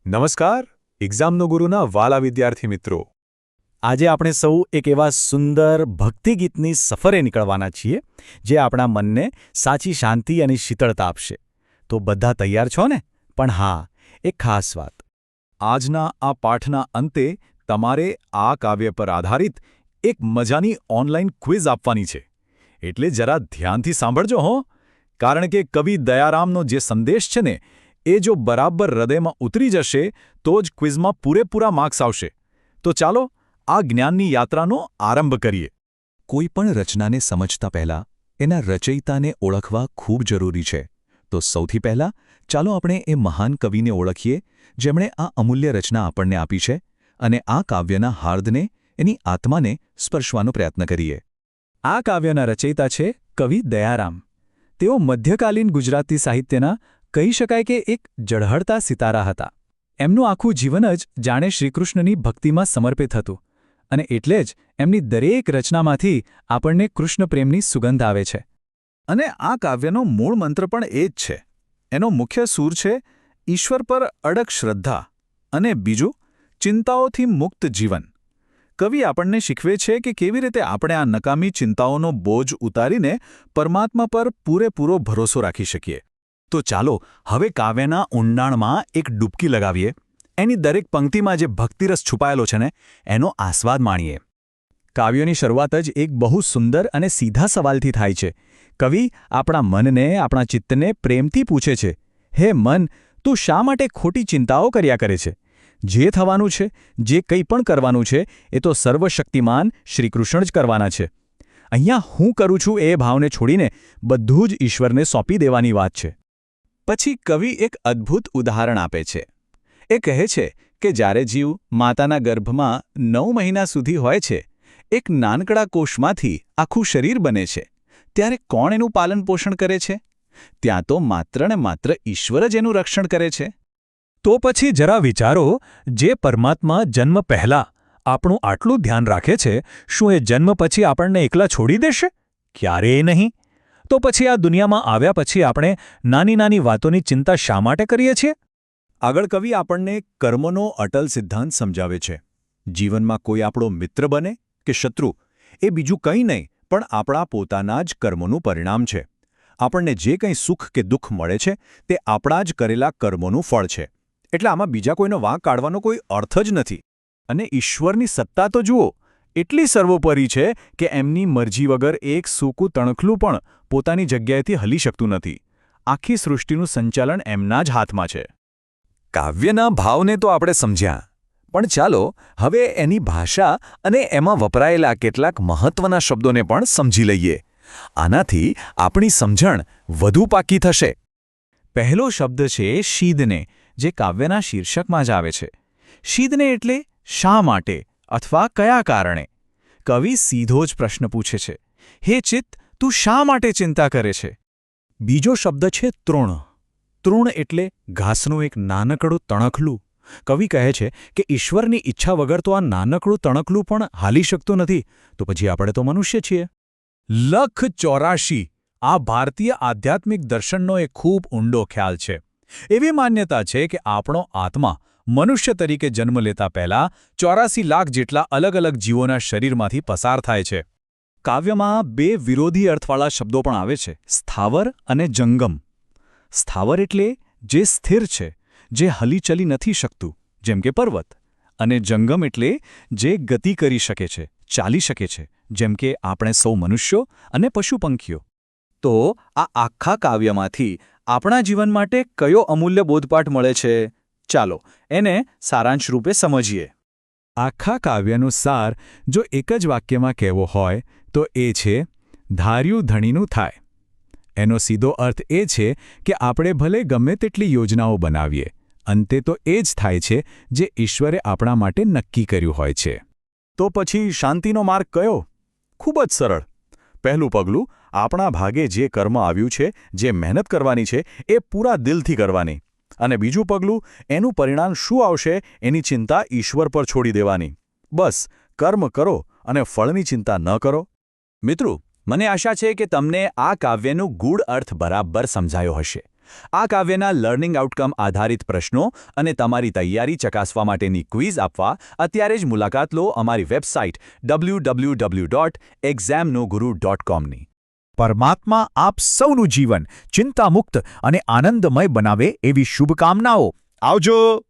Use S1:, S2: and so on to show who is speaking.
S1: નમસ્કાર એક્ઝામનો ગુરુના વાલા વિદ્યાર્થી મિત્રો.
S2: આજે આપણે સૌ એક એવા સુંદર ભક્તિગીતની સફરે નીકળવાના છીએ જે આપણા મનને સાચી શાંતિ અને શીતળતા આપશે. તો બધા તૈયાર છો ને? પણ હા, એક ખાસ વાત.
S1: આજના આ પાઠના અંતે તમારે આ કાવ્ય પર આધારિત એક મજાની ઓનલાઈન ક્વિઝ આપવાની છે. એટલે જરા ધ્યાનથી સાંભળજો હો, કારણ કે કવિ દયારામનો જે સંદેશ છે ને એ જો બરાબર હૃદયમાં ઉતરી જશે તો જ ક્વિઝમાં પૂરેપૂરા માર્ક્સ આવશે. તો ચાલો આ જ્ઞાનની યાત્રાનો આરંભ કરીએ.
S3: કોઈ પણ રચનાને સમજતા પહેલાં એના રચયિતાને ઓળખવા ખૂબ જરૂરી છે. તો સૌથી પહેલાં ચાલો આપણે એ મહાન કવિને ઓળખીએ જેમણે આ અમૂલ્ય રચના આપણને આપી છે અને આ કાવ્યના હાર્દને, એની આત્માને સ્પર્શવાનો પ્રયત્ન કરીએ.
S2: આ કાવ્યના રચયિતા છે કવિ દયારામ. તેઓ મધ્યકાલીન ગુજરાતી સાહિત્યના કહી શકાય કે એક ઝળહળતા સિતારા હતા. એમનું આખું જીવન જ જાણે શ્રીકૃષ્ણની ભક્તિમાં સમર્પિત હતું અને એટલે જ એમની દરેક રચનામાંથી આપણને કૃષ્ણપ્રેમની સુગંધ આવે છે.
S1: અને આ કાવ્યનો મૂળ મંત્ર પણ એ જ છે. એનો મુખ્ય સૂર છે ઈશ્વર પર અડગ શ્રદ્ધા અને બીજું ચિંતાઓથી મુક્ત જીવન. કવિ આપણને શીખવે છે કે કેવી રીતે આપણે આ નકામી ચિંતાઓનો બોજ ઉતારીને પરમાત્મા પર પૂરેપૂરો ભરોસો રાખી શકીએ. તો ચાલો હવે કાવ્યના ઊંડાણમાં એક ડૂબકી લગાવીએ. એની દરેક પંક્તિમાં જે ભક્તિરસ છુપાયેલો છે ને એનો આસ્વાદ માણીએ.
S2: કાવ્યોની શરૂઆત જ એક બહુ સુંદર અને સીધા સવાલથી થાય છે. કવિ આપણા મનને, આપણા ચિત્તને પ્રેમથી પૂછે છે, હે મન, તું શા માટે ખોટી ચિંતાઓ કર્યા કરે છે? જે થવાનું છે, જે કંઈ પણ કરવાનું છે, એ તો સર્વશક્તિમાન શ્રીકૃષ્ણ જ કરવાના છે. અહીંયા હું કરું છું એ ભાવને છોડીને બધું જ ઈશ્વરને સોંપી દેવાની વાત છે.
S1: પછી કવિ એક અદ્ભુત ઉદાહરણ આપે છે. એ કહે છે કે જ્યારે જીવ માતાના ગર્ભમાં 9 મહિના સુધી હોય છે, એક નાનકડા કોષમાંથી આખું શરીર બને છે, ત્યારે કોણ એનું પાલન પોષણ કરે છે? ત્યાં તો માત્ર ને માત્ર ઈશ્વર જ એનું રક્ષણ કરે છે.
S2: તો પછી જરા વિચારો, જે પરમાત્મા જન્મ પહેલાં આપણું આટલું ધ્યાન રાખે છે, શું એ જન્મ પછી આપણને એકલા છોડી દેશે? ક્યારેય નહીં. તો પછી આ દુનિયામાં આવ્યા પછી આપણે નાની નાની વાતોની ચિંતા શા માટે કરીએ છીએ?
S1: આગળ કવિ આપણને કર્મનો અટલ સિદ્ધાંત સમજાવે છે. જીવનમાં કોઈ આપણો મિત્ર બને કે શત્રુ, એ બીજું કંઈ નહીં પણ આપણા પોતાના જ કર્મોનું પરિણામ છે. આપણને જે કંઈ સુખ કે દુઃખ મળે છે તે આપણા જ કરેલા કર્મોનું ફળ છે. એટલે આમાં બીજા કોઈનો વાંક કાઢવાનો કોઈ અર્થ જ નથી. અને ઈશ્વરની સત્તા તો જુઓ, એટલી સર્વોપરી છે કે એમની મરજી વગર એક સૂકું તણખલું પણ પોતાની જગ્યાએથી હલી શકતું નથી. આખી સૃષ્ટિનું સંચાલન એમના જ હાથમાં છે. કાવ્યના ભાવને તો આપણે સમજ્યા, પણ ચાલો હવે એની ભાષા અને એમાં વપરાયેલા કેટલાક મહત્વના શબ્દોને પણ સમજી લઈએ. આનાથી આપણી સમજણ વધુ પાકી થશે. પહેલો શબ્દ છે શીદને, જે કાવ્યના શીર્ષકમાં જ આવે છે. શીદને એટલે શા માટે અથવા કયા કારણે? કવિ સીધો જ પ્રશ્ન પૂછે છે, હે ચિત્ત, તું શા માટે ચિંતા કરે છે? બીજો શબ્દ છે તૃણ. તૃણ એટલે ઘાસનું એક નાનકડું તણખલું. કવિ કહે છે કે ઈશ્વરની ઈચ્છા વગર તો આ નાનકડું તણખલું પણ હાલી શકતું નથી, તો પછી આપણે તો મનુષ્ય છીએ. 184 આ ભારતીય આધ્યાત્મિક દર્શનનો એક ખૂબ ઊંડો ખ્યાલ છે. એવી માન્યતા છે કે આપણો આત્મા મનુષ્ય તરીકે જન્મ લેતા પહેલાં 84 લાખ જેટલા અલગ અલગ જીવોના શરીરમાંથી પસાર થાય છે. કાવ્યમાં 2 વિરોધી અર્થવાળા શબ્દો પણ આવે છે, સ્થાવર અને જંગમ. સ્થાવર એટલે જે સ્થિર છે, જે હલીચલી નથી શકતું, જેમ કે પર્વત. અને જંગમ એટલે જે ગતિ કરી શકે છે, ચાલી શકે છે, જેમ કે આપણે સૌ મનુષ્યો અને પશુપંખીઓ. તો આ આખા કાવ્યમાંથી આપણા જીવન માટે કયો અમૂલ્ય બોધપાઠ મળે છે? ચાલો એને સારાંશ રૂપે સમજીએ. આખા કાવ્યનું સાર જો એક જ વાક્યમાં કહેવો હોય તો એ છે, ધાર્યું ધણીનું થાય. એનો સીધો અર્થ એ છે કે આપણે ભલે ગમે તેટલી યોજનાઓ બનાવીએ, અંતે તો એ જ થાય છે જે ઈશ્વરે આપણા માટે નક્કી કર્યું હોય છે. તો પછી શાંતિનો માર્ગ કયો? ખૂબ જ સરળ. પહેલું પગલું, આપણા ભાગે જે કર્મ આવ્યું છે, જે મહેનત કરવાની છે, એ પૂરા દિલથી કરવાની. અને બીજું પગલું, એનું પરિણામ શું આવશે એની ચિંતા ઈશ્વર પર છોડી દેવાની. બસ કર્મ કરો અને ફળની ચિંતા ન કરો. મિત્રો, મને આશા છે કે તમને આ કાવ્યનો ગૂઢ અર્થ બરાબર સમજાયો હશે. આ કાવ્યના લર્નિંગ આઉટકમ આધારિત પ્રશ્નો અને તમારી તૈયારી ચકાસવા માટેની ક્વિઝ આપવા અત્યારે જ મુલાકાત લો અમારી વેબસાઇટ www.examnoguru.com ની.
S4: પરમાત્મા આપ સૌનું જીવન ચિંતામુક્ત અને આનંદમય બનાવે એવી શુભકામનાઓ. આવજો.